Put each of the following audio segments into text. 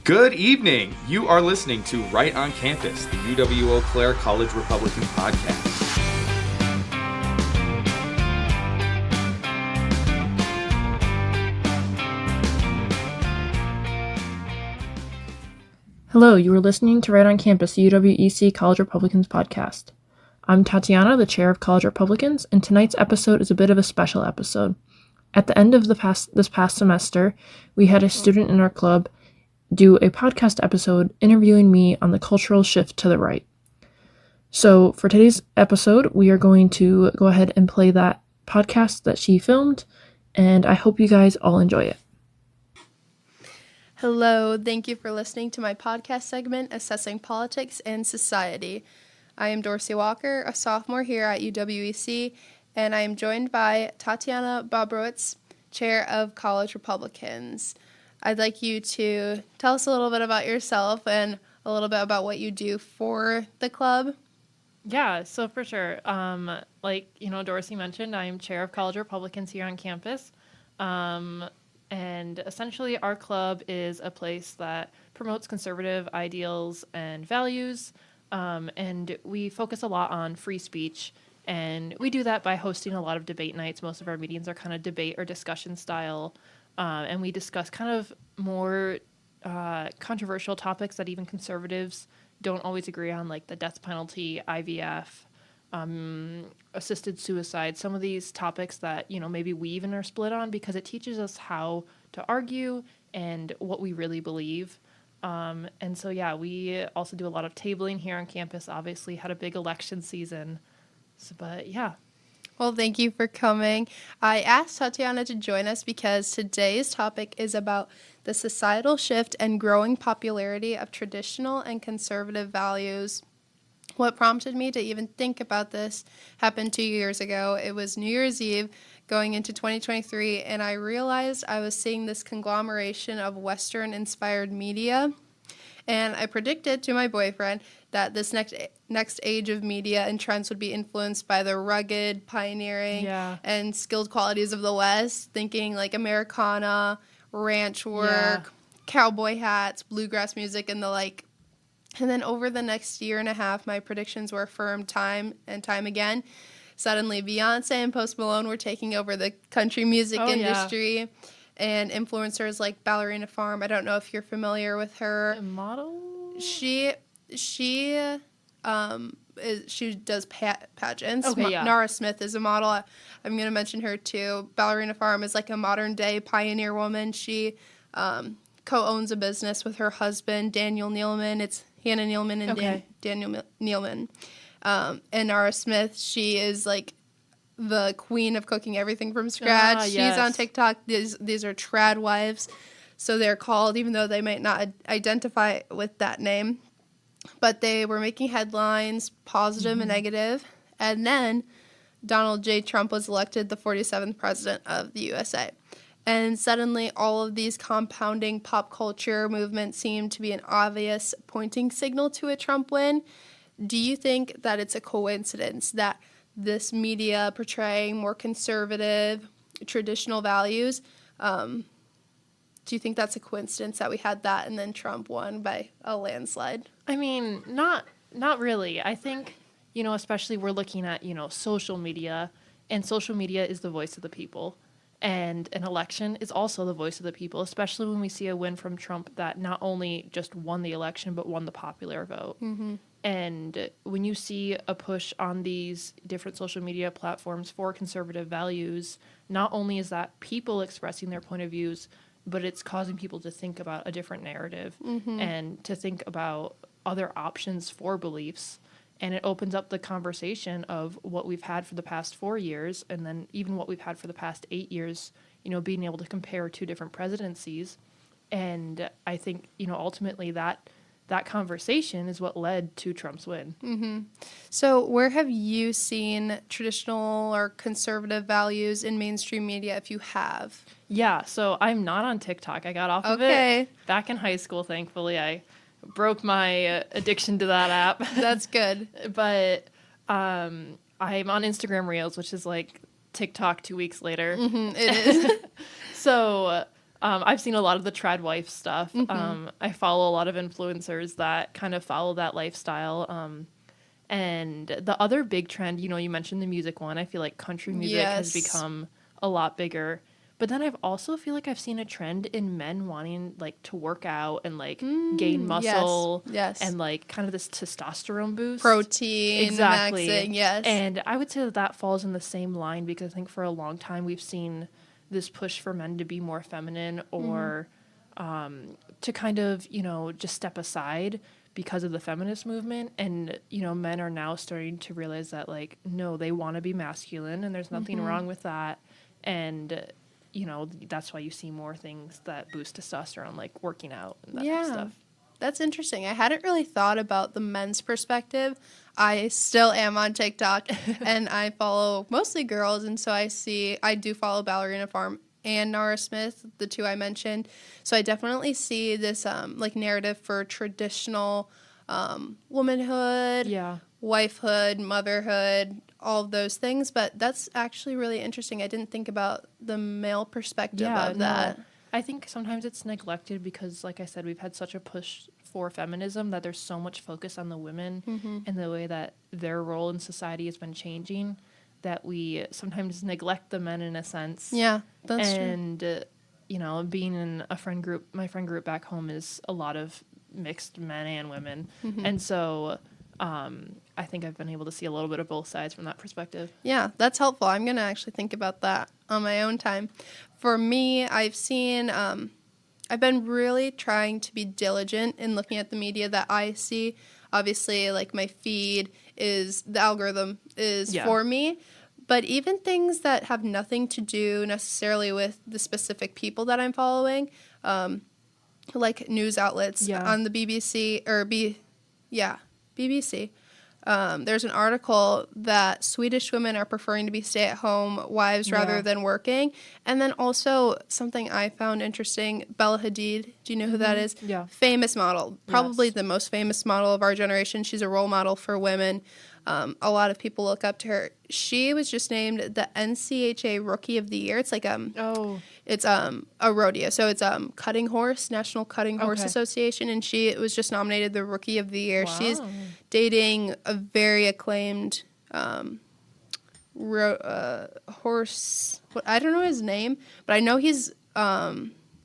Good evening. You are listening to Right on Campus, the UW-Eau Claire College Republican podcast. Hello, you are listening to Right on Campus, the UW-EC College Republicans podcast. I'm Tatiana, the chair of College Republicans, and tonight's episode is a bit of a special episode. At the end of this past semester, we had a student in our club do a podcast episode interviewing me on the cultural shift to the right. So for today's episode, we are going to go ahead and play that podcast that she filmed, and I hope you guys all enjoy it. Hello, thank you for listening to my podcast segment, Assessing Politics and Society. I am Dorsey Walker, a sophomore here at UWEC, and I am joined by Tatiana Bobrowitz, chair of College Republicans. I'd like you to tell us a little bit about yourself and a little bit about what you do for the club. Yeah, so for sure. Dorsey mentioned, I am chair of College Republicans here on campus. And essentially, our club is a place that promotes conservative ideals and values, and we focus a lot on free speech, and we do that by hosting a lot of debate nights. Most of our meetings are kind of debate or discussion style, and we discuss kind of more controversial topics that even conservatives don't always agree on, like the death penalty, IVF, assisted suicide, some of these topics that, maybe we even are split on, because it teaches us how to argue and what we really believe. We also do a lot of tabling here on campus, obviously had a big election season. Well, thank you for coming. I asked Tatiana to join us because today's topic is about the societal shift and growing popularity of traditional and conservative values. What prompted me to even think about this happened 2 years ago. It was New Year's Eve going into 2023, and I realized I was seeing this conglomeration of Western-inspired media, and I predicted to my boyfriend that this next age of media and trends would be influenced by the rugged, pioneering, and skilled qualities of the West, thinking like Americana, ranch work, cowboy hats, bluegrass music, and the like. And then over the next year and a half, my predictions were affirmed time and time again. Suddenly, Beyonce and Post Malone were taking over the country music industry. And influencers like Ballerina Farm. I don't know if you're familiar with her. A model? She does pageants. Okay, Nara Smith is a model. I'm going to mention her too. Ballerina Farm is like a modern day pioneer woman. She co-owns a business with her husband, Daniel Nealman. It's Hannah Nealman and Daniel Nealman. And Nara Smith, she is like the queen of cooking everything from scratch. She's on TikTok. These are trad wives, so they're called, even though they might not identify with that name. But they were making headlines, positive and negative. And then Donald J. Trump was elected the 47th president of the USA. And suddenly, all of these compounding pop culture movements seem to be an obvious pointing signal to a Trump win. Do you think that it's a coincidence that this media portraying more conservative, traditional values, do you think that's a coincidence that we had that and then Trump won by a landslide? I mean, not really. I think, especially we're looking at, social media, and social media is the voice of the people. And an election is also the voice of the people, especially when we see a win from Trump that not only just won the election, but won the popular vote. Mm-hmm. And when you see a push on these different social media platforms for conservative values, not only is that people expressing their point of views, but it's causing people to think about a different narrative and to think about other options for beliefs. And it opens up the conversation of what we've had for the past 4 years, and then even what we've had for the past 8 years, being able to compare two different presidencies. And I think, ultimately that conversation is what led to Trump's win. Mm-hmm. So where have you seen traditional or conservative values in mainstream media, if you have? Yeah, so I'm not on TikTok. I got off of it back in high school, thankfully. I broke my addiction to that app. That's good. But I'm on Instagram Reels, which is like TikTok 2 weeks later. Mm-hmm, it is. So I've seen a lot of the trad wife stuff. I follow a lot of influencers that kind of follow that lifestyle. And the other big trend, you mentioned the music one. I feel like country music has Yes. become a lot bigger. But then I've also feel like I've seen a trend in men wanting like to work out and like gain muscle Yes. and like kind of this testosterone boost. Protein, Exactly. maxing, yes. And I would say that falls in the same line because I think for a long time we've seen this push for men to be more feminine or to kind of, just step aside because of the feminist movement. And, men are now starting to realize that, like, no, they want to be masculine and there's nothing wrong with that. And, that's why you see more things that boost testosterone, like working out and that type of stuff. That's interesting. I hadn't really thought about the men's perspective. I still am on TikTok and I follow mostly girls. And so I do follow Ballerina Farm and Nara Smith, the two I mentioned. So I definitely see this like narrative for traditional womanhood, wifehood, motherhood, all of those things. But that's actually really interesting. I didn't think about the male perspective of that. I think sometimes it's neglected because, like I said, we've had such a push for feminism that there's so much focus on the women and the way that their role in society has been changing that we sometimes neglect the men in a sense. Yeah, that's true. And, being in my friend group back home is a lot of mixed men and women. And so I think I've been able to see a little bit of both sides from that perspective. Yeah, that's helpful. I'm going to actually think about that on my own time. For me, I've been really trying to be diligent in looking at the media that I see. Obviously, like my feed the algorithm is for me. But even things that have nothing to do necessarily with the specific people that I'm following, like news outlets on the BBC BBC. There's an article that Swedish women are preferring to be stay-at-home wives rather than working. And then also something I found interesting, Bella Hadid. Do you know who that is? Yeah. Famous model. Probably the most famous model of our generation. She's a role model for women. A lot of people look up to her. She was just named the NCHA Rookie of the Year. It's like it's a rodeo. So it's Cutting Horse, National Cutting Horse Association, and she was just nominated the Rookie of the Year. Wow. She's dating a very acclaimed horse. I don't know his name, but I know he's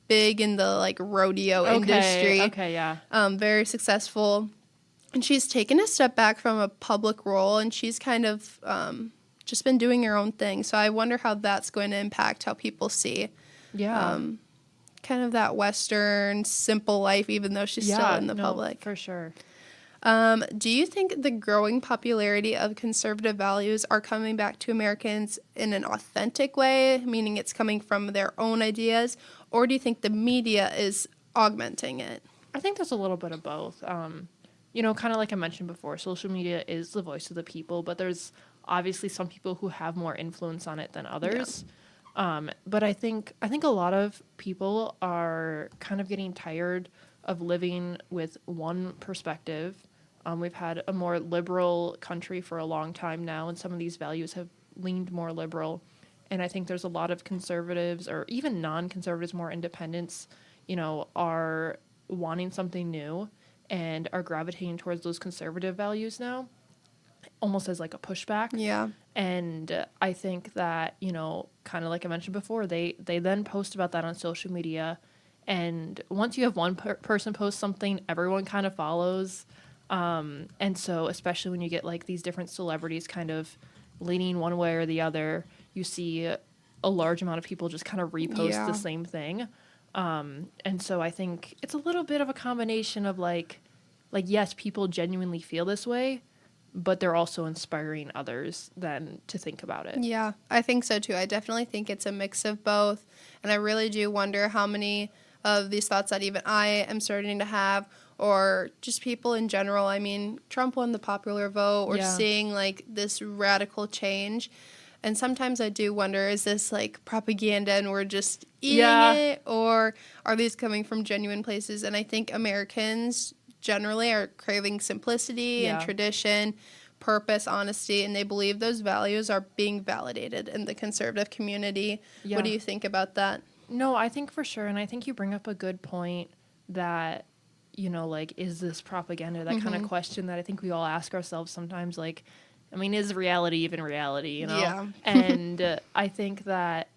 big in the like rodeo industry. Okay, yeah. Very successful. And she's taken a step back from a public role, and she's kind of just been doing her own thing. So I wonder how that's going to impact how people see kind of that Western, simple life, even though she's still in the public. For sure. Do you think the growing popularity of conservative values are coming back to Americans in an authentic way, meaning it's coming from their own ideas, or do you think the media is augmenting it? I think there's a little bit of both. Kind of like I mentioned before, social media is the voice of the people, but there's obviously some people who have more influence on it than others. But I think a lot of people are kind of getting tired of living with one perspective. We've had a more liberal country for a long time now, and some of these values have leaned more liberal. And I think there's a lot of conservatives or even non-conservatives, more independents, are wanting something new and are gravitating towards those conservative values now, almost as like a pushback. Yeah. And I think that, kind of like I mentioned before, they then post about that on social media. And once you have one person post something, everyone kind of follows. And so especially when you get like these different celebrities kind of leaning one way or the other, you see a large amount of people just kind of repost the same thing. And so I think it's a little bit of a combination of like, yes, people genuinely feel this way, but they're also inspiring others then to think about it. Yeah, I think so too. I definitely think it's a mix of both. And I really do wonder how many of these thoughts that even I am starting to have, or just people in general. I mean, Trump won the popular vote. We're seeing like this radical change. And sometimes I do wonder, is this like propaganda and we're just eating it? Or are these coming from genuine places? And I think Americans generally are craving simplicity and tradition, purpose, honesty, and they believe those values are being validated in the conservative community. Yeah. What do you think about that? No, I think for sure. And I think you bring up a good point that, like, is this propaganda? That kind of question that I think we all ask ourselves sometimes. Like, I mean, is reality even reality, Yeah. And I think that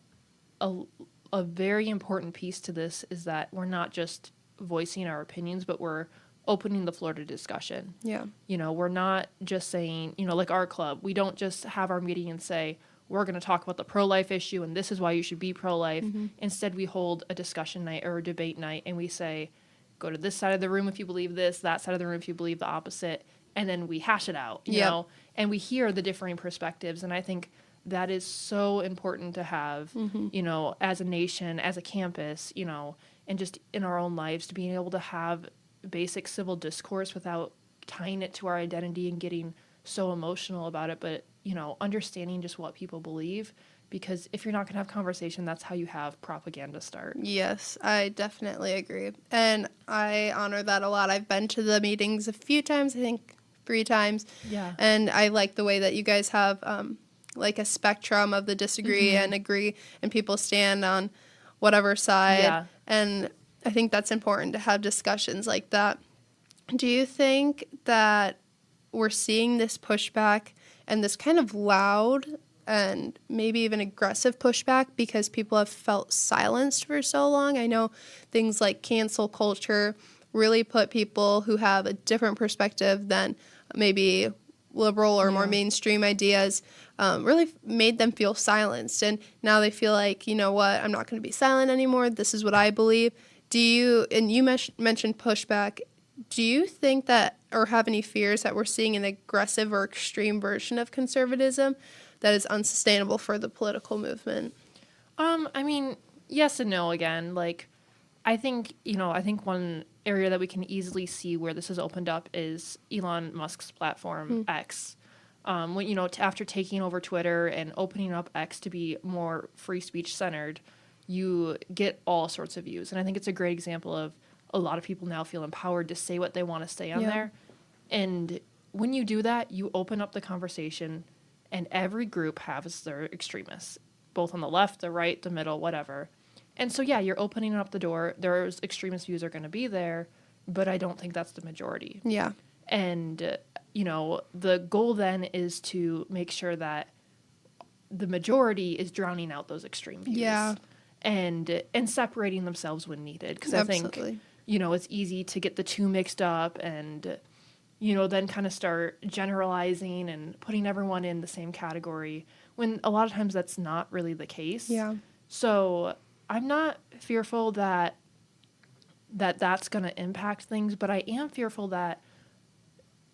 a very important piece to this is that we're not just voicing our opinions, but we're opening the floor to discussion. Yeah. We're not just saying, like our club, we don't just have our meeting and say, we're going to talk about the pro-life issue and this is why you should be pro-life. Instead, we hold a discussion night or a debate night and we say, go to this side of the room if you believe this, that side of the room if you believe the opposite, and then we hash it out, you know, and we hear the differing perspectives. And I think that is so important to have, as a nation, as a campus, and just in our own lives, to being able to have basic civil discourse without tying it to our identity and getting so emotional about it, but understanding just what people believe, because if you're not going to have conversation, that's how you have propaganda start. Yes, I definitely agree. And I honor that a lot. I've been to the meetings a few times, I think 3 times. Yeah. And I like the way that you guys have like a spectrum of the disagree and agree, and people stand on whatever side. Yeah. And I think that's important to have discussions like that. Do you think that we're seeing this pushback and this kind of loud and maybe even aggressive pushback because people have felt silenced for so long? I know things like cancel culture really put people who have a different perspective than maybe liberal or more mainstream ideas, really made them feel silenced. And now they feel like, you know what, I'm not going to be silent anymore. This is what I believe. Do you, and you mentioned pushback, do you think that, or have any fears that we're seeing an aggressive or extreme version of conservatism that is unsustainable for the political movement? I mean, yes and no again. Like, I think one area that we can easily see where this has opened up is Elon Musk's platform, X. When, after taking over Twitter and opening up X to be more free speech centered, you get all sorts of views. And I think it's a great example of a lot of people now feel empowered to say what they want to say on there. And when you do that, you open up the conversation, and every group has their extremists, both on the left, the right, the middle, whatever. And so, yeah, you're opening up the door. There's extremist views are going to be there, but I don't think that's the majority. Yeah. And, the goal then is to make sure that the majority is drowning out those extreme views. Yeah. And separating themselves when needed. Because I think, it's easy to get the two mixed up and, then kind of start generalizing and putting everyone in the same category when a lot of times that's not really the case. Yeah. So I'm not fearful that that's going to impact things, but I am fearful that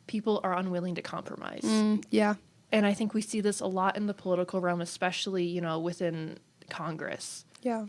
people are unwilling to compromise. Yeah. And I think we see this a lot in the political realm, especially, within Congress. Yeah.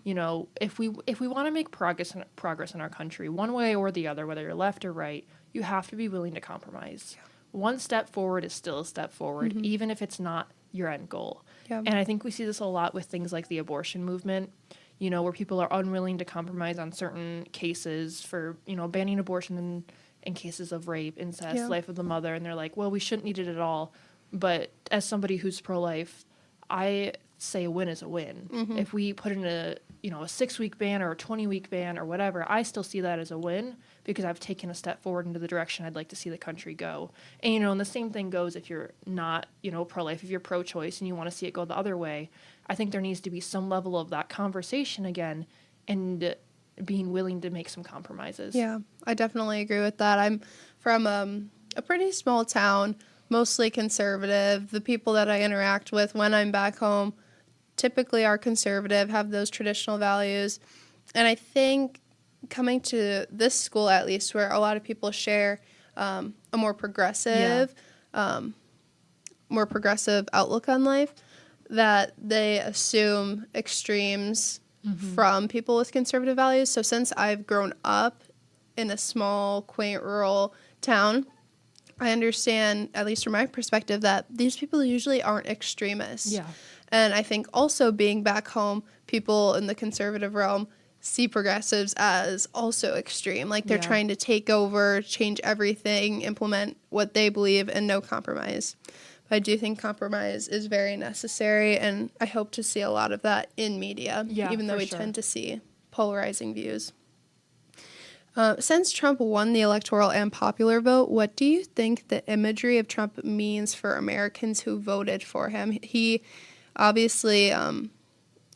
If we want to make progress in our country, one way or the other, whether you're left or right, you have to be willing to compromise. Yeah. One step forward is still a step forward, even if it's not your end goal. Yeah. And I think we see this a lot with things like the abortion movement, where people are unwilling to compromise on certain cases for, banning abortion in cases of rape, incest, life of the mother. And they're like, well, we shouldn't need it at all. But as somebody who's pro-life, I say a win is a win. If we put in a 6-week ban or a 20-week ban or whatever, I still see that as a win because I've taken a step forward into the direction I'd like to see the country go. And, and the same thing goes if you're not, pro-life, if you're pro-choice and you want to see it go the other way. I think there needs to be some level of that conversation again and being willing to make some compromises. Yeah, I definitely agree with that. I'm from a pretty small town, mostly conservative. The people that I interact with when I'm back home typically are conservative, have those traditional values. And I think coming to this school, at least, where a lot of people share a more progressive outlook on life, that they assume extremes from people with conservative values. So since I've grown up in a small, quaint, rural town, I understand, at least from my perspective, that these people usually aren't extremists. Yeah. And I think also being back home, people in the conservative realm see progressives as also extreme. Like they're trying to take over, change everything, implement what they believe, and no compromise. I do think compromise is very necessary, and I hope to see a lot of that in media, even though we tend to see polarizing views. Since Trump won the electoral and popular vote, what do you think the imagery of Trump means for Americans who voted for him? He obviously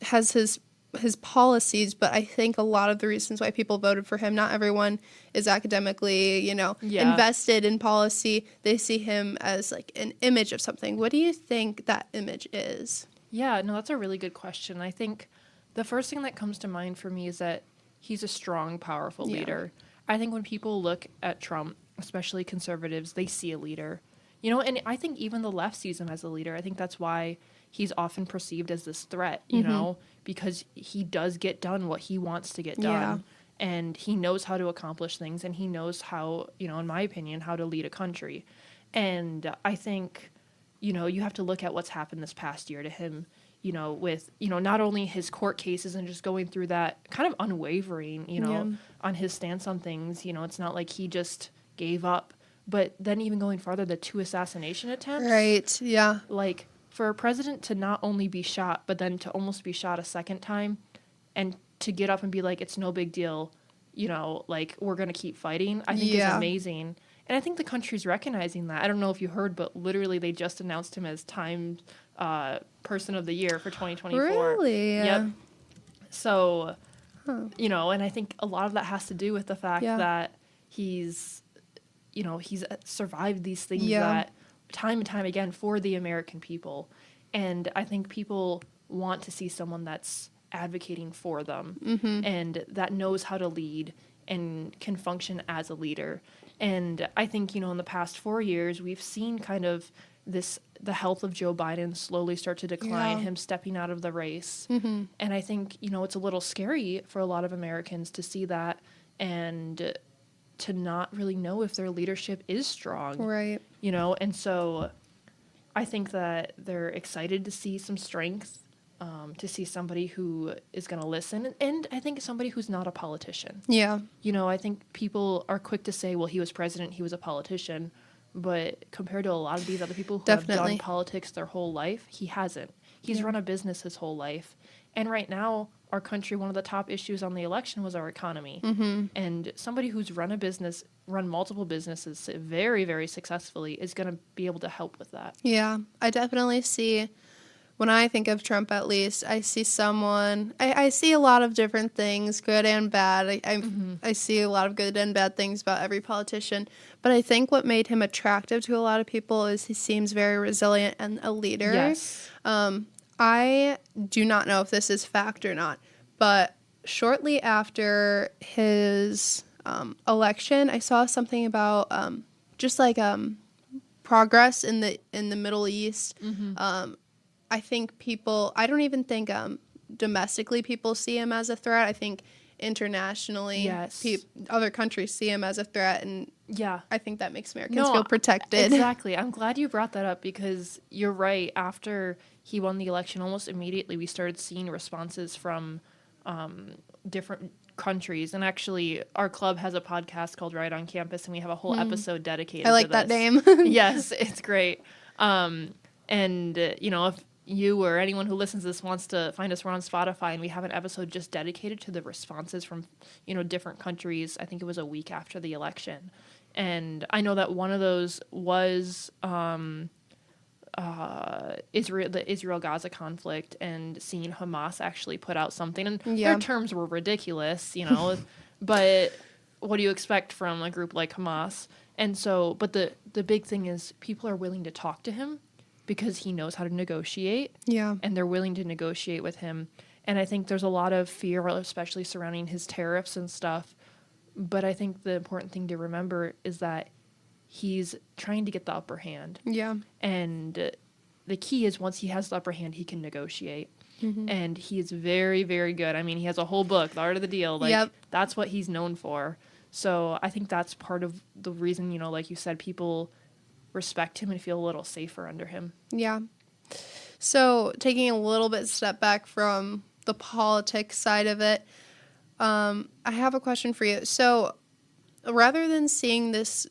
has his policies, but I think a lot of the reasons why people voted for him, not everyone is academically, invested in policy. They see him as like an image of something. What do you think that image is? Yeah, no, that's a really good question. I think the first thing that comes to mind for me is that he's a strong, powerful leader. I think when people look at Trump, especially conservatives, they see a leader. And I think even the left sees him as a leader. I think that's why he's often perceived as this threat, because he does get done what he wants to get done. And he knows how to accomplish things, and he knows how, in my opinion, how to lead a country. And I think, you have to look at what's happened this past year to him, with, not only his court cases and just going through that kind of unwavering, on his stance on things. It's not like he just gave up. But then even going farther, the 2 assassination attempts. Right, yeah. Like, for a president to not only be shot, but then to almost be shot a second time and to get up and be like, it's no big deal, like, we're going to keep fighting, I think is amazing. And I think the country's recognizing that. I don't know if you heard, but literally they just announced him as Time Person of the Year for 2024. Really? Yep. So, and I think a lot of that has to do with the fact that he's survived these things that time and time again for the American people. And I think people want to see someone that's advocating for them and that knows how to lead and can function as a leader. And I think, in the past 4 years, we've seen kind of the health of Joe Biden slowly start to decline, him stepping out of the race. And I think, it's a little scary for a lot of Americans to see that and to not really know if their leadership is strong. Right. And so I think that they're excited to see some strength, to see somebody who is going to listen, and I think somebody who's not a politician. Yeah. I think people are quick to say, well, he was president, he was a politician, but compared to a lot of these other people who have done politics their whole life, he hasn't. He's run a business his whole life. And right now, our country, one of the top issues on the election was our economy. And somebody who's run multiple businesses very, very successfully is going to be able to help with that. Yeah, I definitely see, when I think of Trump at least, I see someone, I see a lot of different things, good and bad. I see a lot of good and bad things about every politician. But I think what made him attractive to a lot of people is he seems very resilient and a leader. Yes. I do not know if this is fact or not, but shortly after his election, I saw something about just like progress in the Middle East. I think people, I don't even think domestically people see him as a threat. I think internationally, other countries see him as a threat, and I think that makes Americans feel protected. Exactly. I'm glad you brought that up because you're right. After he won the election, almost immediately we started seeing responses from different countries. And actually, our club has a podcast called Right on Campus, and we have a whole episode dedicated to this. I like that name. Yes, it's great. And, if you or anyone who listens to this wants to find us, we're on Spotify, and we have an episode just dedicated to the responses from, different countries. I think it was a week after the election. And I know that one of those was the Israel-Gaza conflict, and seeing Hamas actually put out something. And their terms were ridiculous, but what do you expect from a group like Hamas? And so, but the big thing is people are willing to talk to him because he knows how to negotiate. Yeah. And they're willing to negotiate with him. And I think there's a lot of fear, especially surrounding his tariffs and stuff. But I think the important thing to remember is that he's trying to get the upper hand. Yeah. And the key is once he has the upper hand, he can negotiate. Mm-hmm. And he is very, very good. I mean, he has a whole book, The Art of the Deal. That's what he's known for. So I think that's part of the reason, like you said, people respect him and feel a little safer under him. Yeah. So taking a little bit step back from the politics side of it, I have a question for you. So rather than seeing this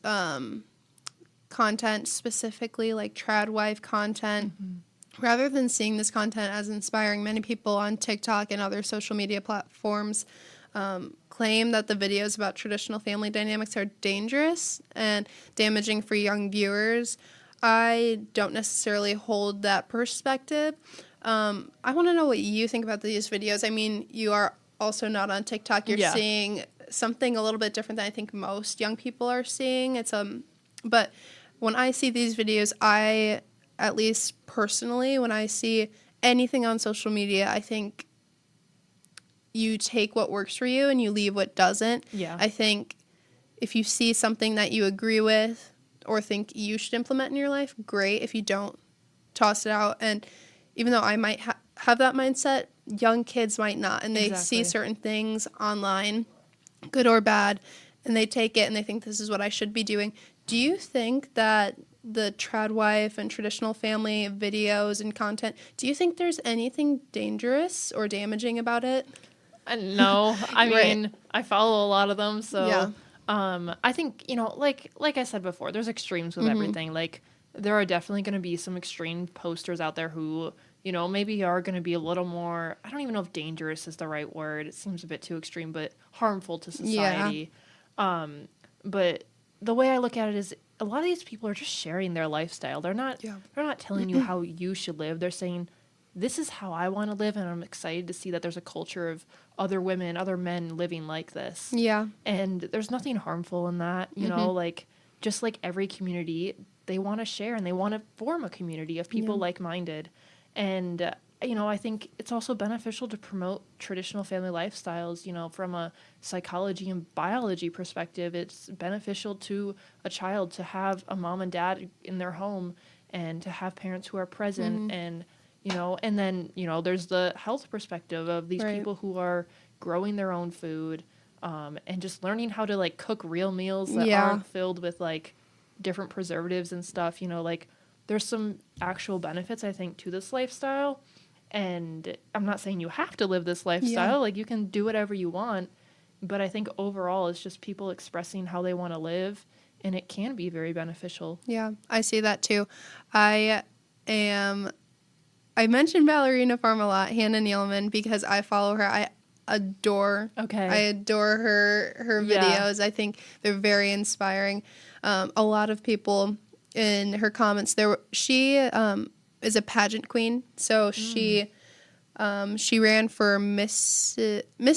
content, specifically like trad wife content, rather than seeing this content as inspiring, many people on TikTok and other social media platforms claim that the videos about traditional family dynamics are dangerous and damaging for young viewers. I don't necessarily hold that perspective. I want to know what you think about these videos. I mean, you are also not on TikTok. You're seeing something a little bit different than I think most young people are seeing. But when I see these videos, at least personally, when I see anything on social media, I think you take what works for you and you leave what doesn't. Yeah. I think if you see something that you agree with or think you should implement in your life, great. If you don't, toss it out. And even though I might have that mindset, young kids might not. And they see certain things online, good or bad, and they take it and they think this is what I should be doing. Do you think that the trad wife and traditional family videos and content, do you think there's anything dangerous or damaging about it? No, I mean, Right. I follow a lot of them, so Yeah. I think, like I said before, there's extremes with everything. Like, there are definitely going to be some extreme posters out there who, maybe are going to be a little more, I don't even know if dangerous is the right word. It seems a bit too extreme, but harmful to society. But the way I look at it is a lot of these people are just sharing their lifestyle. They're not telling you how you should live. They're saying, this is how I want to live, and I'm excited to see that there's a culture of other women, other men living like this. Yeah. And there's nothing harmful in that, like, just like every community, they want to share and they want to form a community of people like-minded. And, I think it's also beneficial to promote traditional family lifestyles, from a psychology and biology perspective. It's beneficial to a child to have a mom and dad in their home and to have parents who are present and then, there's the health perspective of these people who are growing their own food and just learning how to, like, cook real meals that aren't filled with, like, different preservatives and stuff. Like, there's some actual benefits, I think, to this lifestyle. And I'm not saying you have to live this lifestyle. Yeah. Like, you can do whatever you want. But I think overall it's just people expressing how they want to live. And it can be very beneficial. Yeah, I see that too. I mentioned Ballerina Farm a lot, Hannah Nealman, because I follow her. I adore her videos. I think they're very inspiring. A lot of people in her comments, she is a pageant queen, so she ran for Miss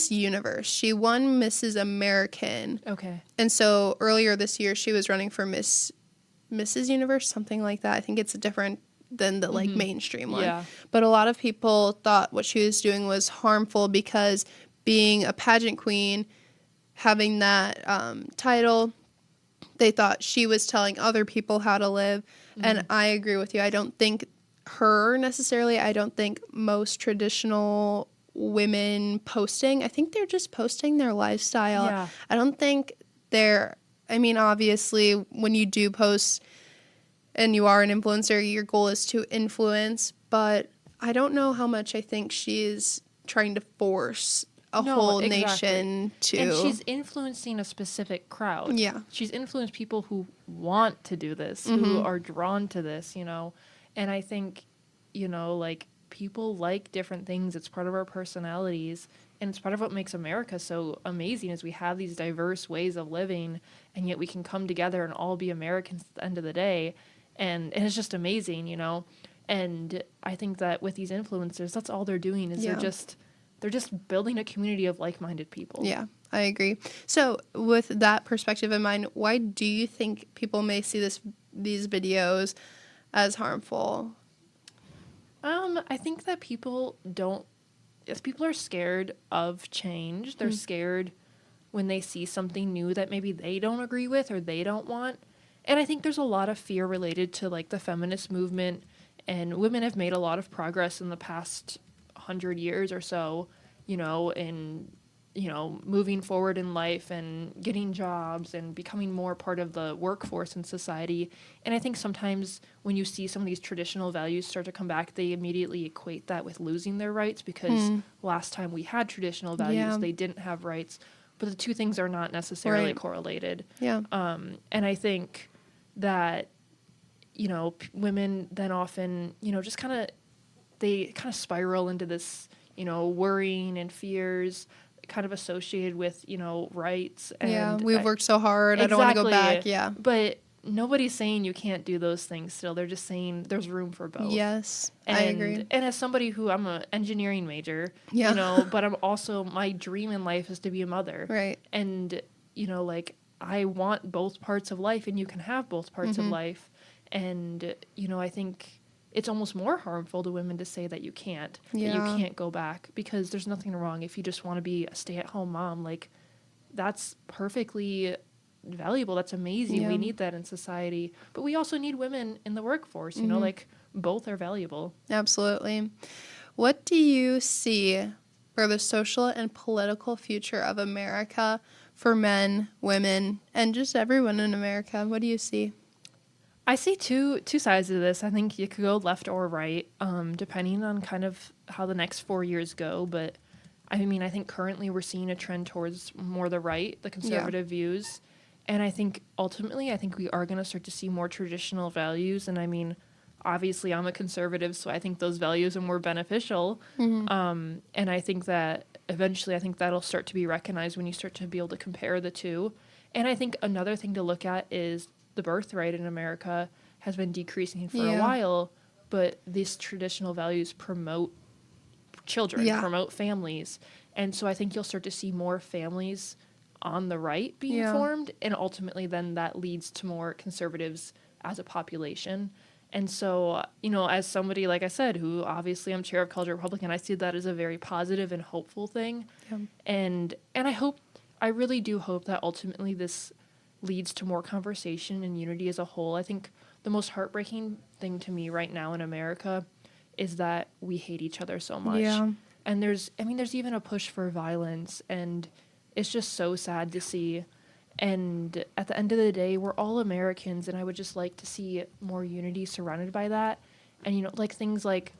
Universe. She won Mrs. American. Okay. And so earlier this year she was running for Mrs. Universe, something like that. I think it's different than the like mainstream one. Yeah. But a lot of people thought what she was doing was harmful because being a pageant queen, having that title, they thought she was telling other people how to live. And I agree with you. I don't think her necessarily. I don't think most traditional women posting. I think they're just posting their lifestyle. Yeah. I don't think obviously when you do post and you are an influencer, your goal is to influence, but I don't know how much I think she's trying to force a whole nation to. And she's influencing a specific crowd. Yeah. She's influenced people who want to do this, who are drawn to this, And I think, like, people like different things. It's part of our personalities. And it's part of what makes America so amazing is we have these diverse ways of living, and yet we can come together and all be Americans at the end of the day. And it's just amazing, And I think that with these influencers, that's all they're doing is they're just building a community of like-minded people. Yeah, I agree. So with that perspective in mind, why do you think people may see these videos as harmful? I think that people are scared of change. They're scared when they see something new that maybe they don't agree with or they don't want. And I think there's a lot of fear related to, like, the feminist movement, and women have made a lot of progress in the past 100 years or so, in, moving forward in life and getting jobs and becoming more part of the workforce in society. And I think sometimes when you see some of these traditional values start to come back, they immediately equate that with losing their rights because last time we had traditional values, they didn't have rights. But the two things are not necessarily correlated. Yeah. And I think that women then often, just they kind of spiral into this, worrying and fears kind of associated with, rights. And we've worked so hard. Exactly. I don't want to go back. Yeah. But nobody's saying you can't do those things still. They're just saying there's room for both. Yes, I agree. And as somebody who, I'm an engineering major, but I'm also, my dream in life is to be a mother. Right. And, I want both parts of life, and you can have both parts of life. And, I think it's almost more harmful to women to say that you can't, that you can't go back, because there's nothing wrong if you just want to be a stay-at-home mom. Like, that's perfectly valuable. That's amazing. We need that in society. But we also need women in the workforce, both are valuable. Absolutely. What do you see for the social and political future of America for men, women, and just everyone in America? What do you see? I see two sides of this. I think you could go left or right, depending on kind of how the next 4 years go. But I think currently we're seeing a trend towards more the right, the conservative views. And I think ultimately, we are going to start to see more traditional values. And obviously I'm a conservative, so I think those values are more beneficial. And I think that eventually, that'll start to be recognized when you start to be able to compare the two. And I think another thing to look at is the birth rate in America has been decreasing for a while, but these traditional values promote children, promote families. And so I think you'll start to see more families on the right being formed, and ultimately then that leads to more conservatives as a population. And so, as somebody, like I said, who obviously I'm chair of College Republican, I see that as a very positive and hopeful thing. And I really do hope that ultimately this leads to more conversation and unity as a whole. I think the most heartbreaking thing to me right now in America is that we hate each other so much. And there's even a push for violence, and it's just so sad to see. And at the end of the day, we're all Americans, and I would just like to see more unity surrounded by that. And, things like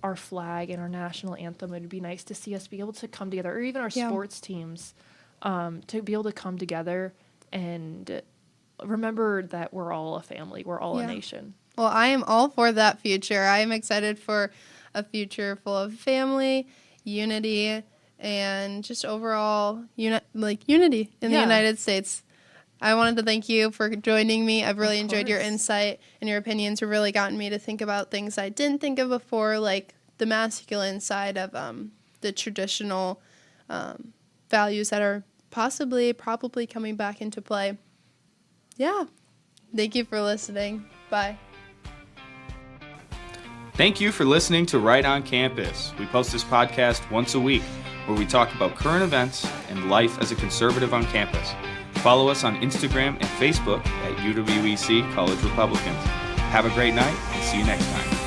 our flag and our national anthem, it would be nice to see us be able to come together, or even our sports teams, to be able to come together and remember that we're all a family. We're all a nation. Well, I am all for that future. I am excited for a future full of family, unity, and just overall unity in the United States. I wanted to thank you for joining me. I've really enjoyed your insight, and your opinions have really gotten me to think about things I didn't think of before, like the masculine side of the traditional values that are probably coming back into play. Yeah. Thank you for listening. Bye. Thank you for listening to Right on Campus. We post this podcast once a week, where we talk about current events and life as a conservative on campus. Follow us on Instagram and Facebook at UWEC College Republicans. Have a great night, and see you next time.